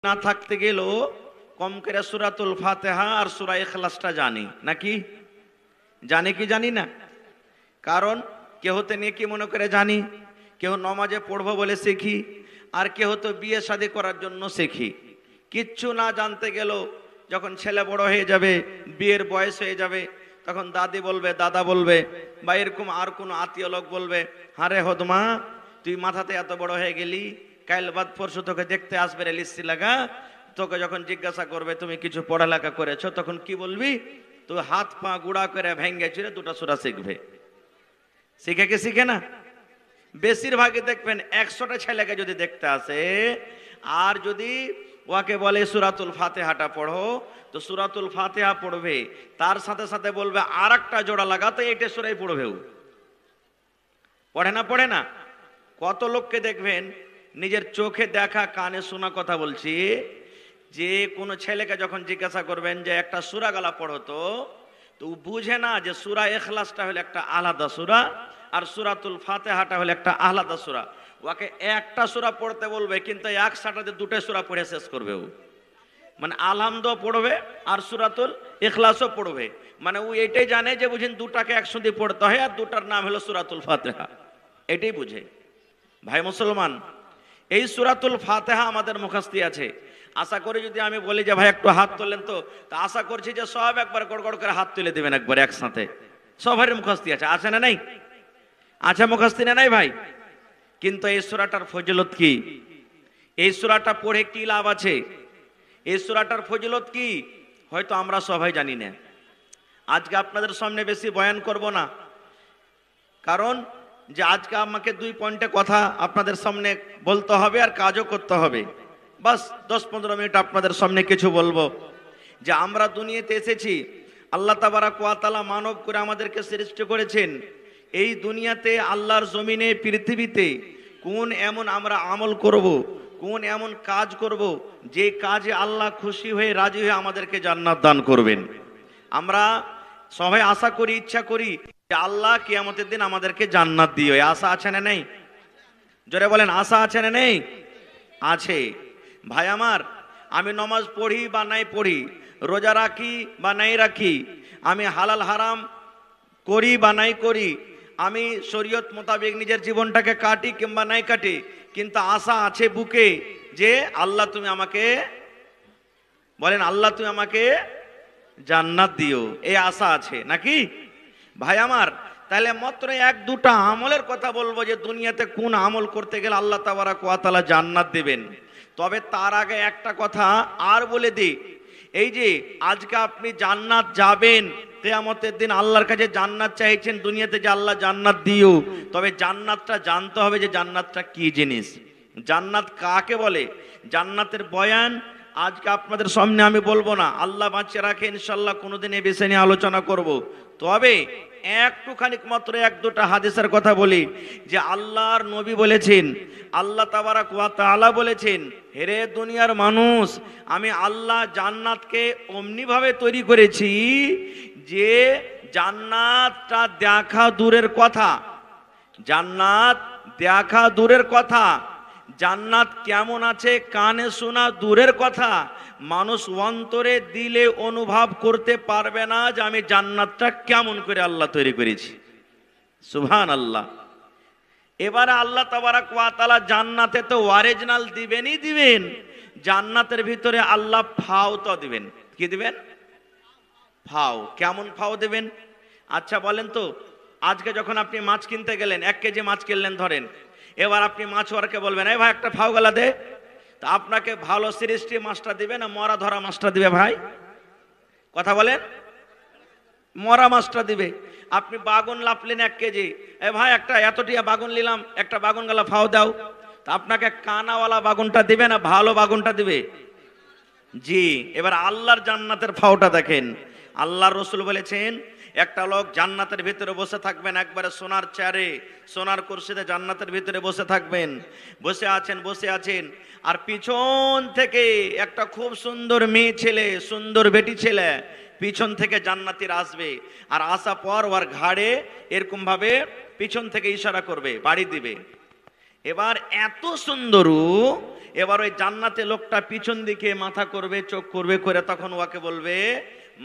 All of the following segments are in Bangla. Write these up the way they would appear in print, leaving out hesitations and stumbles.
না থাকতে গেলেও কম করে সূরাতুল ফাতিহা আর সূরা ইখলাসটা জানি নাকি? জানি কি জানি না? কারণ কেউ তো নেকি মনে করে জানি, কেউ নমাজে পড়বো বলে শিখি, আর কেউ তো বিয়ে শাদী করার জন্য শিখি। কিচ্ছু না জানতে গেলেও যখন ছেলে বড় হয়ে যাবে, বিয়ের বয়স হয়ে যাবে, তখন দাদি বলবে, দাদা বলবে, বা এরকম আর কোনো আত্মীয় লোক বলবে, হারে হদমা তুই মাথাতে এত বড় হয়ে গেলি, কাল বাদ পরশু তোকে দেখতে আসবে রে লিস্টি লাগা। তোকে যখন জিজ্ঞাসা করবে তুমি কিছু পড়ালেখা করেছো, তখন কি বলবি? তুই হাত পা গুড়া করে ভেঙ্গে চুরে দুটা সূরা শিখবে। শিখে কি শিখে না? বেশিরভাগই দেখবেন 100টা ছেলেকে যদি দেখতে আসে, আর যদি ওকে বলে সূরাতুল ফাতিহাটা পড়ো, তো সূরাতুল ফাতিহা পড়বে, তার সাথে সাথে বলবে আর একটা জোড়া লাগাতে এইটা সূরাই পড়বেও। পড়ে না? পড়ে না? কত লোককে দেখবেন নিজের চোখে দেখা কানে শোনা কথা বলছি, যে কোনো ছেলেকে যখন জিজ্ঞাসা করবেন যে একটা সূরা গালা পড়ো, তো বুঝে না যে সূরা ইখলাসটা হলো একটা আলাদা সূরা, আর সূরাতুল ফাতিহাটা হলো একটা আলাদা সূরা। ওকে একটা সূরা পড়তে বলবে, কিন্তু একসাথে দুটো সূরা পড়ে শেষ করবে ও। মানে আলহামদও পড়বে আর সূরাতুল ইখলাসও পড়বে। মানে ও এটাই জানে যে বুঝেন দুটাকে একসাথে পড়তে হয়, আর দুটার নাম হলো সূরাতুল ফাতিহা, এটাই বুঝে। ভাই মুসলমান, এই সূরাতুল ফাতিহা আমাদের মুখস্থি আছে। আশা করি যদি আমি বলি যে ভাই একটু হাত তোলেন, তো আশা করছি যে সব একবার গড় গড় করে হাত তুলে দেবেন একবার একসাথে। সবারই মুখস্থি আছে, আছে না নাই? আছে মুখস্থি না নাই ভাই? কিন্তু এই সূরাটার ফজিলত কি? এই সূরাটা পড়ে কি লাভ আছে? এই সূরাটার ফজিলত কি? হয়তো আমরা সবাই জানি না। আজকে আপনাদের সামনে বেশি বয়ান করব না, কারণ যে আজকে আমাকে 2 পয়েন্টে কথা আপনাদের সামনে বলতে হবে আর কাজও করতে হবে। বাস 10-15 মিনিট আপনাদের সামনে কিছু বলবো। যে আমরা দুনিয়াতে এসেছি, আল্লাহ তাবারাক ওয়া তাআলা মানব করে আমাদেরকে সৃষ্টি করেছেন। এই দুনিয়াতে আল্লাহর জমিনে পৃথিবীতে কোন এমন আমরা আমল করব, কোন এমন কাজ করব যে কাজে আল্লাহ খুশি হয়ে রাজি হয়ে আমাদেরকে জান্নাত দান করবেন। আমরা সবাই আশা করি, ইচ্ছা করি যে আল্লাহ কিয়ামতের দিন আমাদেরকে জান্নাত দিও। আশা আছে না নেই? জোরে বলেন, আশা আছে না নেই? আছে। ভাই আমার, আমি নমাজ পড়ি বা নাই পড়ি, রোজা রাখি বা নাই রাখি, আমি হালাল হারাম করি বা নাই করি, আমি শরীয়ত মোতাবেক নিজের জীবনটাকে কাটি কিংবা নাই কাটি, কিন্তু আশা আছে বুকে যে আল্লাহ তুমি আমাকে, বলেন আল্লাহ তুমি আমাকে জান্নাত দিও, এই আশা আছে নাকি? ভাই আমার, তাহলে মাত্র 1-2টা আমলের কথা বলবো যে দুনিয়াতে কোন আমল করতে গেলে আল্লাহ তাবারাক ওয়া তাআলা জান্নাত দেবেন। তবে তার আগে একটা কথা আর বলে দিই, এই যে আজকে আপনি জান্নাত যাবেন, কিয়ামতের দিন আল্লাহর কাছে জান্নাত চাইছেন, দুনিয়াতে যে আল্লাহ জান্নাত দিও, তবে জান্নাতটা জানতে হবে যে জান্নাতটা কি জিনিস, জান্নাত কাকে বলে। জান্নাতের বয়ান আজকে আপনাদের সামনে আমি বলবো না, আল্লাহ বাঁচিয়ে রাখে ইনশাল্লাহ কোনোদিন এই বিষয় নিয়ে আলোচনা করব। তবে একটুখানি মাত্র 1-2টা হাদিসের কথা বলি, যে আল্লাহর নবী বলেছেন, আল্লাহ তাবারাক ওয়া তাআলা বলেছেন, হেরে দুনিয়ার মানুষ, আমি আল্লাহ জান্নাতকে অমনি ভাবে তৈরি করেছি যে জান্নাতটা দেখা দূরের কথা, জান্নাত দেখা দূরের কথা, জান্নাত কেমন আছে কানে শোনা দূরের কথা, মানুষ অন্তরে দিলে অনুভব করতে পারবে না যে আমি জান্নাতটা কেমন করে আল্লাহ তৈরি করেছি। সুবহানাল্লাহ। এবারে আল্লাহ তাবারাক ওয়া তাআলা জান্নাতে তো অরিজিনাল দিবেনই দিবেন, জান্নাতের ভিতরে আল্লাহ ফাও তো দিবেন। কি দিবেন? ফাও। কেমন ফাও দিবেন? আচ্ছা বলেন তো, আজকে যখন আপনি মাছ কিনতে গেলেন, 1 কেজি মাছ কিনলেন ধরেন, এবার আপনি মাছওয়ালাকে বলবেন, এই ভাই একটা ফাও গেলা দে, তা আপনাকে ভালো সৃষ্টি মাছটা দিবে না মরা ধরা মাছটা দিবে? ভাই কথা বলেন, মরা মাছটা দিবে। আপনি বাগুন লাপলেন 1 কেজি, এ ভাই একটা এতটিয়া বাগুন নিলাম, একটা বাগুন গেলা ফাও দাও, তা আপনাকে কানাওয়ালা বাগুনটা দিবে না ভালো বাগুনটা দিবে? জি। এবার আল্লাহর জান্নাতের ফাওটা দেখেন। আল্লাহর রাসূল বলেছেন, একটা লোক জান্নাতের ভিতরে বসে থাকবেন, একবারে সোনার চেয়ারে, সোনার কুরসিতে জান্নাতের ভিতরে বসে থাকবেন, বসে আছেন, আর পিছন থেকে একটা খুব সুন্দর মেয়ে ছেলে, সুন্দর বেটি ছেলে পিছন থেকে জান্নাতীর আসবে, আর আসা পর ওর ঘাড়ে এরকম ভাবে পিছন থেকে ইশারা করবে, বাড়ি দিবে। এবার এত সুন্দর এবার ওই জান্নাতে লোকটা পিছন দিকে মাথা করবে, চোখ করবে করে, তখন ওকে বলবে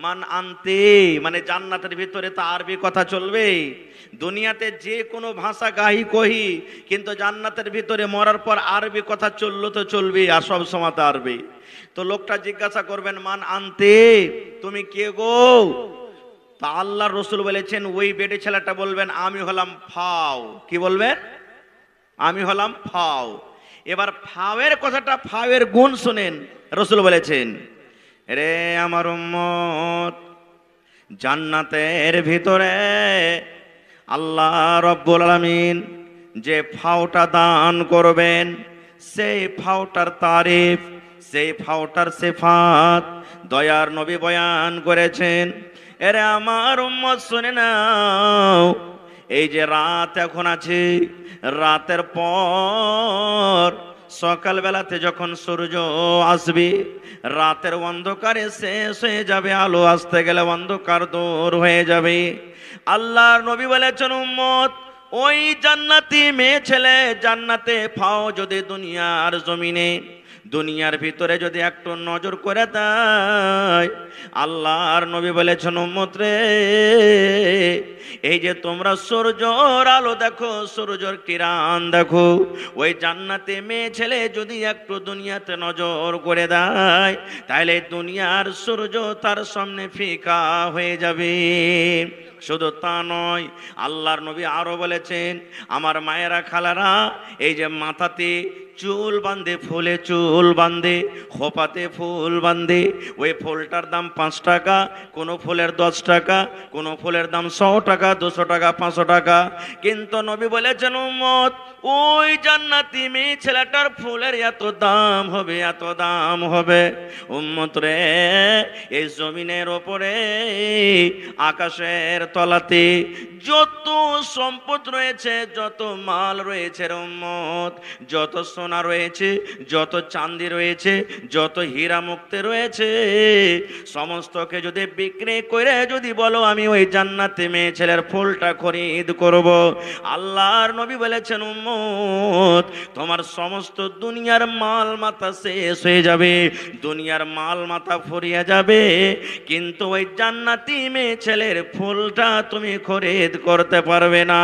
মান আনতে, মানে জান্নাতের ভিতরে তো আরবি কথা চলবে। দুনিয়াতে যে কোনো ভাষা গাহি কহি, কিন্তু জান্নাতের ভিতরে মরার পর আরবি কথা চললো তো চলবে, আর সব সময় তো আরবি। তো লোকটা জিজ্ঞাসা করবেন মান আনতে, তুমি কে গো? তা আল্লাহ রসুল বলেছেন, ওই বেডে ছেলেটা বলবেন আমি হলাম ফাও। কি বলবেন? আমি হলাম ফাও। এবার ফাওয়ের কথাটা, ফাওয়ের গুণ শুনেন। রসুল বলেছেন, রে আমার উম্মত, জান্নাতের ভিতরে আল্লাহ রব্বুল আলামিন যে ফাওটা দান করবেন, সেই ফাওটার তারিফ, সেই ফাওটার সিফাত দয়ার নবী বয়ান করেছেন। এরে আমার উম্মত শুনে নাও, এই যে রাত এখন আছে, রাতের পর সকালবেলাতে যখন সূর্য আসবে, রাতের অন্ধকারে শেষ হয়ে যাবে, আলো আসতে গেলে অন্ধকার দূর হয়ে যাবে। আল্লাহর নবী বলেছেন, উম্মত, ওই জান্নাতি মেয়ে ছেলে জান্নাতে ফাও যদি দুনিয়ার জমিনে, দুনিয়ার ভিতরে যদি একটু নজর করে দেয়, আল্লাহর নবী বলেছেন, উম্মত রে, এই যে তোমরা সূর্যর আলো দেখো, সূর্যর কিরণ দেখো, ওই জান্নাতে মেয়ে ছেলে যদি একটু দুনিয়াতে নজর করে দেয়, তাহলে দুনিয়ার সূর্য তার সামনে ফিকা হয়ে যাবে। শুধু তা নয়, আল্লাহর নবী আরো বলেছেন, আমার মায়েরা খালারা, এই যে মাথাতে চুল বাঁধে, ফুলে চুল বাঁধে, খোপাতে ফুল বাঁধে, ওই ফুলটার দাম 5 টাকা, কোনো ফুলের 10 টাকা, কোনো ফুলের দাম 100 টাকা, 200 টাকা, 500 টাকা। কিন্তু নবী বলেছেন, উম্মত, ওই জান্নাতি মেয়ে ছেলেটার ফুলের এত দাম হবে, এত দাম হবে, উম্মত রে, এই জমিনের ওপরে, আকাশের তলাতে যত সম্পদ রয়েছে, যত মাল রয়েছে রে উম্মত, যত সোনা রয়েছে, যত চাঁদি রয়েছে, যত হীরা মুক্তি রয়েছে, সমস্তকে যদি বিক্রি করে যদি বলো আমি ওই জান্নাতে মেয়ে ছেলের ফুলটা খরিদ করব, আল্লাহর নবী বলেছেন, উম্মত, তোমার সমস্ত দুনিয়ার মাল মাথা শেষ হয়ে যাবে, দুনিয়ার মাল মাথা ফুরিয়ে যাবে, কিন্তু ওই জান্নাতি মেয়ে ছেলের ফুলটা তুমি খরিদ করতে পারবে না,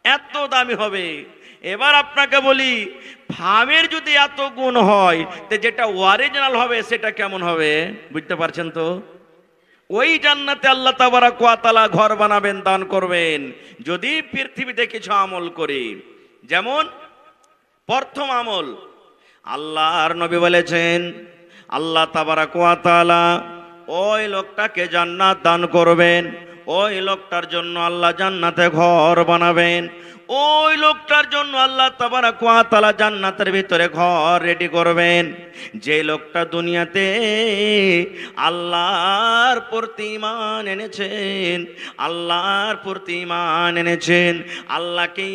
এত দামি হবে। এবার আপনাকে বলি, ফামের যদি এত গুণ হয়, তো যেটা অরিজিনাল হবে সেটা কেমন হবে বুঝতে পারছেন তো? ওই জান্নাতে আল্লাহ তাবারাক ওয়া তাআলা ঘর বানাবেন, দান করবেন, যদি পৃথিবীতে কিছু আমল করি। যেমন প্রথম আমল, আল্লাহর নবী বলেছেন, আল্লাহ তাবারাক ওয়া তাআলা ওই লোকটাকে জান্নাত দান করবেন, ওই লোকটার জন্য আল্লাহ জান্নাতে ঘর বানাবেন, ওই লোকটার জন্য আল্লাহ তাবারাক ওয়া তাআলা জান্নাতের ভিতরে ঘর রেডি করবেন। যে লোকটা দুনিয়াতে আল্লাহর প্রতি ঈমান এনেছেন, আল্লাহর প্রতি ঈমান এনেছেন, আল্লাহকে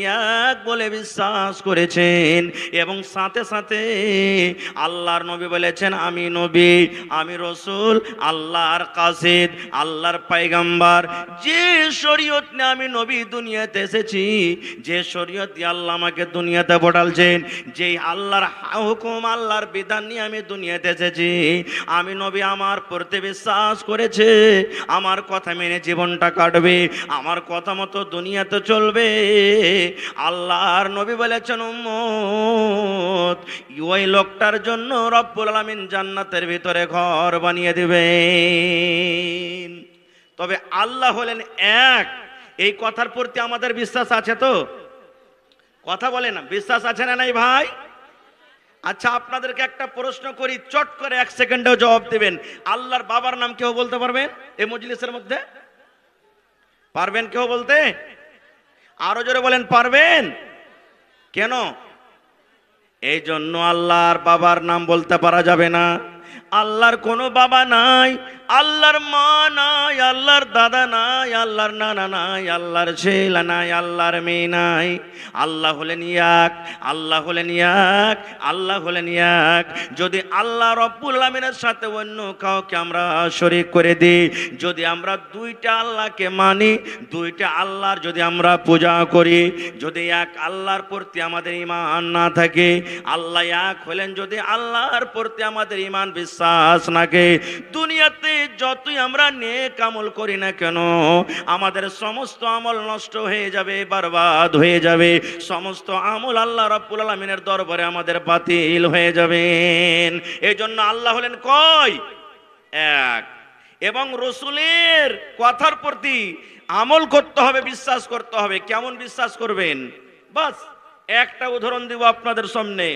এক বলে বিশ্বাস করেছেন, এবং সাথে সাথে আল্লাহর নবী বলেছেন, আমি নবী, আমি রসুল, আল্লাহর কাসিদ, আল্লাহর পয়গম্বর, যে শরীয়ত নিয়ে আমি নবী দুনিয়াতে এসেছি, যে শরীয়ত দিয়ে আল্লাহ আমাকে দুনিয়াতে পাঠালছেন, যে আল্লাহর হুকুম, আল্লাহর বিধান নিয়ে আমি দুনিয়াতে এসেছি, আমি নবী আমার প্রতি বিশ্বাস করেছে, আমার কথা মেনে জীবনটা কাটবে, আমার কথা মতো দুনিয়াতে চলবে। আল্লাহর নবী বলেছেন, উম্মত, ওই লোকটার জন্য রব্বুল আলামিন জান্নাতের ভিতরে ঘর বানিয়ে দিবেন। তবে আল্লাহ হলেন এক, এই কথার প্রতি আমাদের বিশ্বাস আছে তো? কথা বলে না, বিশ্বাস আছে না নাই ভাই? আচ্ছা, আপনাদেরকে একটা প্রশ্ন করি, চট করে 1 সেকেন্ডেও জবাব দেবেন। আল্লাহর বাবার নাম কেউ বলতে পারবেন এই মজলিসের মধ্যে? পারবেন কেউ বলতে? আরো জোরে বলেন, পারবেন? কেন? এই জন্য আল্লাহর বাবার নাম বলতে পারা যাবে না। আল্লাহর কোনো বাবা নাই, আল্লাহর মা নাই, আল্লাহর দাদা নাই, আল্লাহর নানা নাই, আল্লাহর ছেলে নাই, আল্লাহর মেয়ে নাই। আল্লাহ হলেন এক, আল্লাহ হলেন এক, আল্লাহ হলেন এক। যদি আল্লাহ রব্বুল আমিনের সাথে অন্য কাউকে আমরা শরীক করে দিই, যদি আমরা দুইটা আল্লাহকে মানি, দুইটা আল্লাহর যদি আমরা পূজা করি, যদি এক আল্লাহর প্রতি আমাদের ঈমান না থাকে, আল্লাহ এক হলেন যদি আল্লাহর প্রতি আমাদের ঈমান বিশ্বাস নাকে, দুনিয়াতে যতই আমরা নেক আমল করি না কেন আমাদের সমস্ত আমল নষ্ট হয়ে যাবে, বরবাদ হয়ে যাবে। সমস্ত আমল আল্লাহ রাব্বুল আলামিনের দরবারে আমাদের বাতিল হয়ে যাবেন। এই জন্য আল্লাহ হলেন কয়? এক। এবং রসুলের কথার প্রতি আমল করতে হবে, বিশ্বাস করতে হবে। কেমন বিশ্বাস করবেন? বাস একটা উদাহরণ দিব আপনাদের সামনে।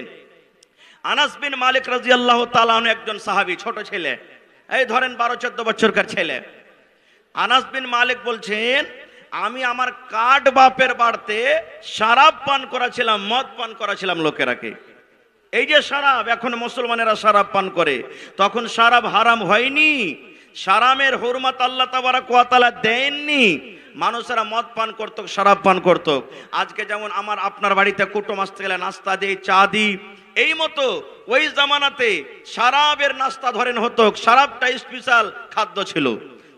আনাস বিন মালিক রাদিয়াল্লাহু তাআলা আনহু একজন সাহাবী, ছোট ছেলে, এই ধরেন 12-14 বছরকার ছেলে। আনাস বিন মালিক বলছেন, আমি আমার কাঠ বাপের বাড়িতে শরাব পান করাছিলাম, মদ পান করাছিলাম লোকেরাকে। এই যে শরাব, এখন মুসলমানেরা শরাব পান করে, তখন শরাব হারাম হয়নি, শরাবের হুরমত আল্লাহ তাবারক ওয়া তাআলা দেননি। মানুষেরা মদ পান করত, শরাব পান করত। আজকে যেমন আমার আপনার বাড়িতে কুটুম আসতে গেলে নাস্তা দিই, চা দিই, এই মতো ওই জামানাতে শরাবের নাস্তা ধরেন হতো। শরাবটা স্পেশাল খাদ্য ছিল,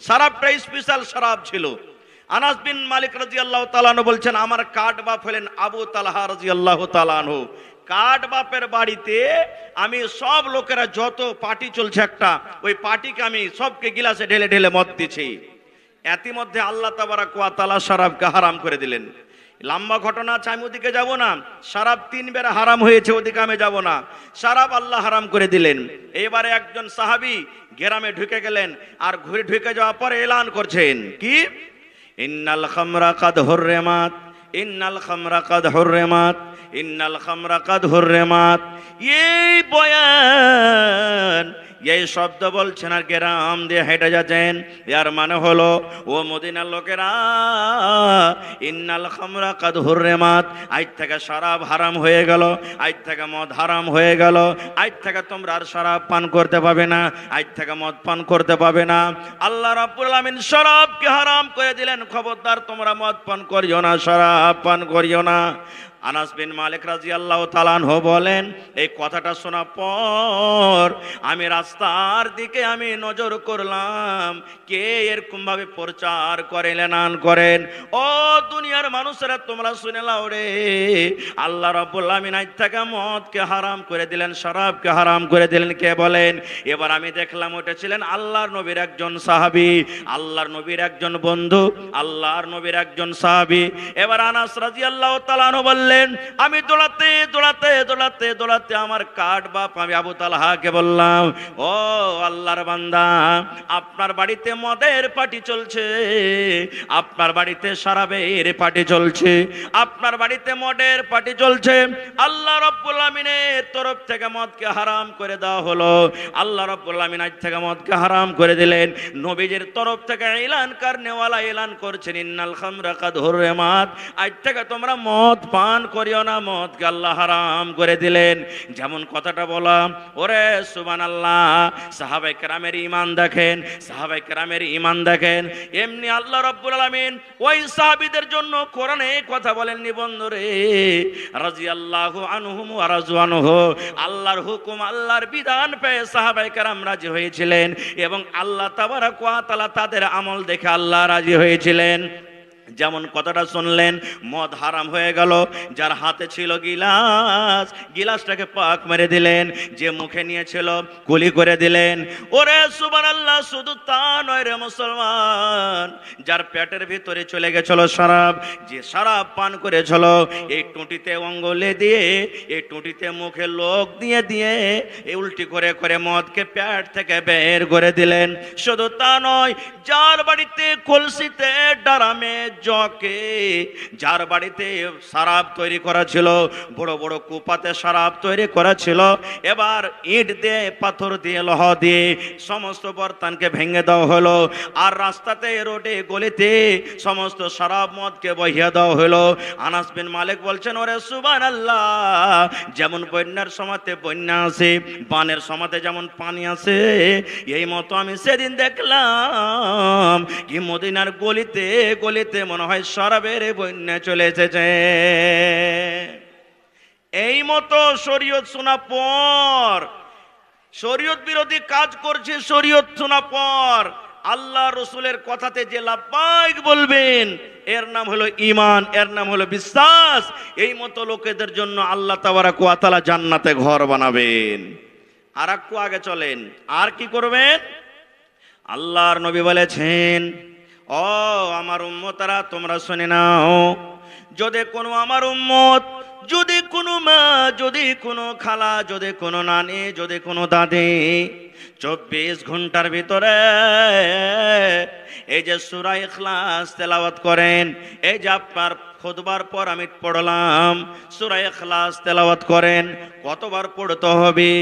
শরাবটা স্পেশাল শরাব ছিল। আনাস বিন মালিক রাদিয়াল্লাহু তাআলা আনহু বলছেন, আমার কাঠ বাপ হলেন আবু তালহা রাদিয়াল্লাহু তাআলা আনহু। কাঠ বাপের বাড়িতে আমি সব লোকেরা যত পার্টি চলছে একটা, ওই পার্টিকে আমি সবকে গিলাসে ঢেলে ঢেলে মদ দিছি। ইতিমধ্যে আল্লাহ তাবারক ওয়া তাআলা শরাবকে হারাম করে দিলেন। লম্বা ঘটনা আছে, আমি ওদিকে যাব না। শরাব 3 বেলা হারাম হয়েছে, ওদিকে আমি যাব না। শরাব আল্লাহ হারাম করে দিলেন। এবারে একজন সাহাবী গ্রামে ঢুকে গেলেন, আর ঘুরে ঢুকে যাওয়ার পরে এলান করছেন কি? ইন্নাল খামরা কাদ হুররিমাত, ইন্নাল খামরা কাদ হুররিমাত, ইন্নাল খামরা কাদ হুররিমাত। এই বয়ান, এই শব্দ বলছেন আর গ্রাম দিয়ে হেঁটে যাচ্ছেন। এর মানে হলো, ও মদিনার লোকেরা, ইন্নাল খামরা কাদ হুররিমাত, আজ থেকে শরাব হারাম হয়ে গেল, আজ থেকে মদ হারাম হয়ে গেল, আজ থেকে তোমরা আর শরাব পান করতে পাবে না, আজ থেকে মদ পান করতে পাবে না। আল্লাহ রাব্বুল আলামিন শরাবকে হারাম করে দিলেন, খবরদার তোমরা মদ পান করিও না, শরাব পান করিও না। আনাস বিন মালিক রাদিয়াল্লাহু তাআলা আনহু বলেন, এই কথাটা শোনার পর আমি রাস্তার দিকে আমি নজর করলাম, কে এরকম ভাবে প্রচার করেন, এলান করেন। ও দুনিয়ার মানুষেরা, তোমরা শুনে নাও রে, আল্লাহ রাব্বুল আমিন আজ থেকে মদকে হারাম করে দিলেন, শরাবকে হারাম করে দিলেন। কে বলেন? এবার আমি দেখলাম ওটা ছিলেন আল্লাহর নবীর একজন সাহাবী, আল্লাহর নবীর একজন বন্ধু, আল্লাহর নবীর একজন সাহাবী। এবার আনাস রাদিয়াল্লাহু তাআলা আনহু বললেন, আমি দৌড়াতে দৌড়াতে দৌড়াতে দৌড়াতে আমার কাঠ বাপ আমি আবু তালহাকে বললাম, ও আল্লাহর বান্দা, আপনার বাড়িতে মদের পার্টি চলছে, আপনার বাড়িতে শরাবের পার্টি চলছে, আপনার বাড়িতে মদের পার্টি চলছে। আল্লাহ রাব্বুল আমিনের তরফ থেকে মদকে হারাম করে দেওয়া হলো। আল্লাহ রাব্বুল আমিন আজ থেকে মদকে হারাম করে দিলেন। নবীজির তরফ থেকে এলান করনেওয়ালা এলান করছেন, ইন্নাল খামরা কাদ হুররিমাত, আজ থেকে তোমরা মদ পান করিও না, মদকে আল্লাহ হারাম করে দিলেন। যেমন কথাটা বললাম, ওরে সুবহানাল্লাহ। সাহাবায়ে কেরামের ঈমান দেখেন, সাহাবায়ে কেরামের ঈমান দেখেন। এমনি আল্লাহ রাব্বুল আলামিন ওই সাহাবীদের জন্য কোরআনে কথা বলেননি বন্ধুরে, রাদিয়াল্লাহু আনহুম ওয়া রাযু আনহু। আল্লাহর হুকুম, আল্লাহর বিধান পেয়ে সাহাবায়ে কেরাম রাজি হয়েছিলেন, এবং আল্লাহ তাবারক ওয়া তাআলা তাদের আমল দেখে আল্লাহ রাজি হয়েছিলেন। যেমন কথাটা শুনলেন, মদ হারাম হয়ে গেল, যার হাতে ছিল গিলাস, গিলাসটাকে পাক মেরে দিলেন, যে মুখে নিয়েছিল কুলি করে দিলেন। ওরে সুবহানাল্লাহ, শুধু তা নয় রে মুসলমান, যার পেটের ভিতরে চলে গেছিল শরাব, যে শরাব পান করেছিল, এই টুঁটিতে অঙ্গুলি দিয়ে, এই টুঁটিতে মুখে লোক দিয়ে দিয়ে এই উল্টি করে করে মদকে পেট থেকে বের করে দিলেন। শুধু তা নয়, যার বাড়িতে কলসিতে, ডারামে জকে, যার বাড়িতে শরাব তৈরি করা ছিল, বড় বড় কুপাতে শরাব তৈরি করা ছিল, এবার ইট দিয়ে, পাথর দিয়ে, লোহ দিয়ে সমস্ত বর্তনকে ভেঙে দেওয়া হলো। আর রাস্তাতে, রোডে, গলিতে সমস্ত শরাব মদকে বহিয়ে দেওয়া হলো। আনাস বিন মালিক বলছেন, ওরে সুবহানাল্লাহ, যেমন বন্যার সময়তে বন্যা আসে, বানের সময়তে যেমন পানি আসে, এই মতো আমি সেদিন দেখলাম কি মদিনার গলিতে গলিতে মনে হয় শরাবের বন্যা চলে এসেছে। এই মতো শরীয়ত শোনা পর, শরীয়ত বিরোধী কাজ করছে, শরীয়ত শোনা পর আল্লাহ রসুলের কথাতে যে লাব্বাইক বলবেন, এর নাম হলো ঈমান, এর নাম হলো বিশ্বাস। এই মতো লোকেদের জন্য আল্লাহ তাবারাক ওয়া তাআলা জান্নাতে ঘর বানাবেন। আর একটু আগে চলেন, আর কি করবেন? আল্লাহর নবী বলেছেন, ও আমার উম্মতরা, তোমরা শুনে নাও, যদি কোনো আমার উম্মত, যদি কোনো মা, যদি কোনো খালা, যদি কোনো নানি, যদি কোনো দাদি 24 ঘন্টার ভিতরে এই যে সূরা ইখলাস তেলাওয়াত করেন, এই যে আপনার খুতবার পর আমি পড়লাম সূরা ইখলাস তেলাওয়াত করেন, কতবার পড়তে হবে?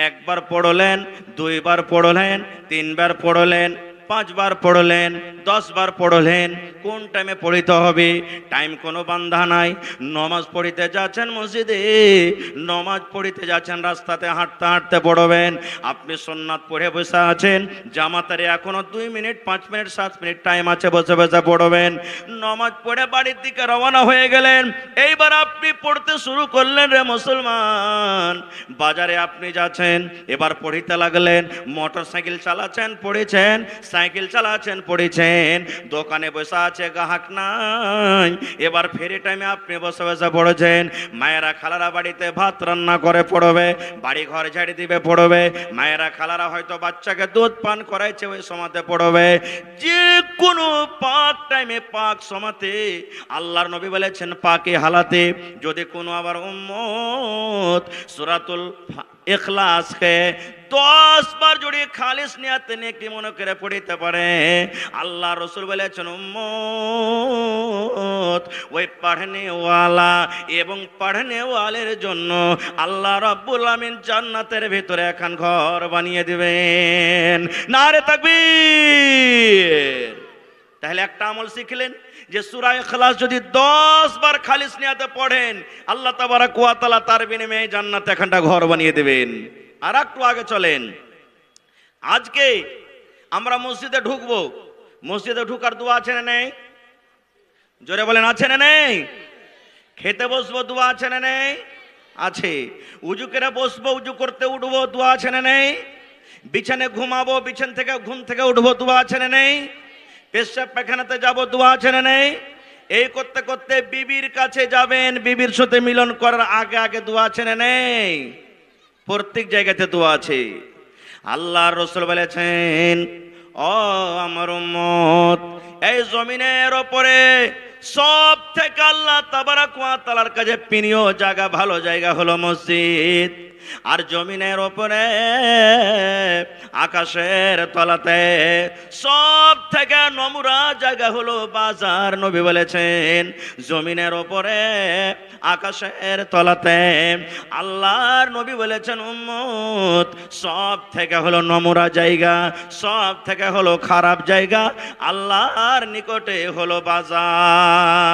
একবার পড়লেন, দুইবার পড়লেন, তিনবার পড়লেন, 5 বার পড়লেন, 10 বার পড়লেন, কোন টাইমে পড়িতে হবে? টাইম কোনো বান্ধা নাই। নমাজ পড়িতে যাচ্ছেন মসজিদে, নমাজ পড়িতে যাচ্ছেন, রাস্তাতে হাঁটতে হাঁটতে পড়বেন। আপনি সুন্নাত পড়ে বসে আছেন, জামাতারে এখনো 2 মিনিট, 5 মিনিট, 7 মিনিট টাইম আছে, বসে বসে পড়বেন। নমাজ পড়ে বাড়ির দিকে রওনা হয়ে গেলেন। এইবার আপনি পড়তে শুরু করলেন রে মুসলমান। বাজারে আপনি যাচ্ছেন, এবার পড়িতে লাগলেন। মোটর সাইকেল চালাচ্ছেন, পড়েছেন, সাইকেল চালাচ্ছেন, পড়েছেন। দোকানে বসে আছে, গ্রাহক নাই, এবার ফেরি টাইমে আপনি বসে বসে পড়েছেন। মায়েরা খালারা বাড়িতে ভাত রান্না করে পড়বে, বাড়ি ঘর ঝাড়ি দিবে পড়বে। মায়েরা খালারা হয়তো বাচ্চাকে দুধ পান করাইছে, ওই সময়তে পড়বে। যে কোনো পাক টাইমে, পাক সময়তে আল্লাহর নবী বলেছেন, পাকে হালাতে যদি কোনো আবার উম্মত সূরাতুল ইখলাসকে 10 বার জড়িয়ে খালিস নিয়াতে নেকি মনে করে পড়িতে পারে, আল্লাহ রসুল বলেছেন, উম্মত ওই পড়নেওয়ালা এবং পড়নেওয়ালের জন্য আল্লাহ রাব্বুল আমিন জান্নাতের ভিতরে এখন ঘর বানিয়ে দিবেন। নারে তাকবীর। তাহলে একটা আমল শিখলেন যে সূরা ইখলাস যদি 10 বার খালিস নিয়াতে পড়েন, আল্লাহ তাবারাক ওয়া তাআলা তার বিনিময়ে জান্নাতে এখানটা ঘর বানিয়ে দেবেন। আর একটু আগে চলেন, আজকে আমরা মসজিদে ঢুকবো, মসজিদে ঢুকার দোয়া আছে না নেই? জোরে বলেন, আছে না নেই? খেতে বসবো, দোয়া আছে না নেই? আছে। উজু করে বসবো, উজু করতে উঠবো, দোয়া আছে না নেই? বিছানে ঘুমাবো, বিছান থেকে ঘুম থেকে উঠবো, দোয়া আছে না নেই? পেশাব পায়খানাতে যাবো, দোয়া আছে না নেই? এই করতে করতে বিবির কাছে যাবেন, বিবির সাথে মিলন করার আগে আগে দোয়া আছে না নেই? প্রত্যেক জায়গাতে দোয়া আছে। আল্লাহর রাসূল বলেছেন, ও আমার উম্মত, এই জমিনের উপরে সব থেকে আল্লাহ তাবারাক ওয়া তাআলার কাছে প্রিয় জায়গা, ভালো জায়গা হলো মসজিদ। আর জমিনের উপরে, আকাশের তলাতে সব থেকে নোংরা জায়গা হলো বাজার। নবী বলেছেন, জমিনের উপরে, আকাশের তলাতে আল্লাহর নবী বলেছেন, উম্মত সব থেকে হলো নোংরা জায়গা, সব থেকে হলো খারাপ জায়গা আল্লাহর নিকটে হলো বাজার।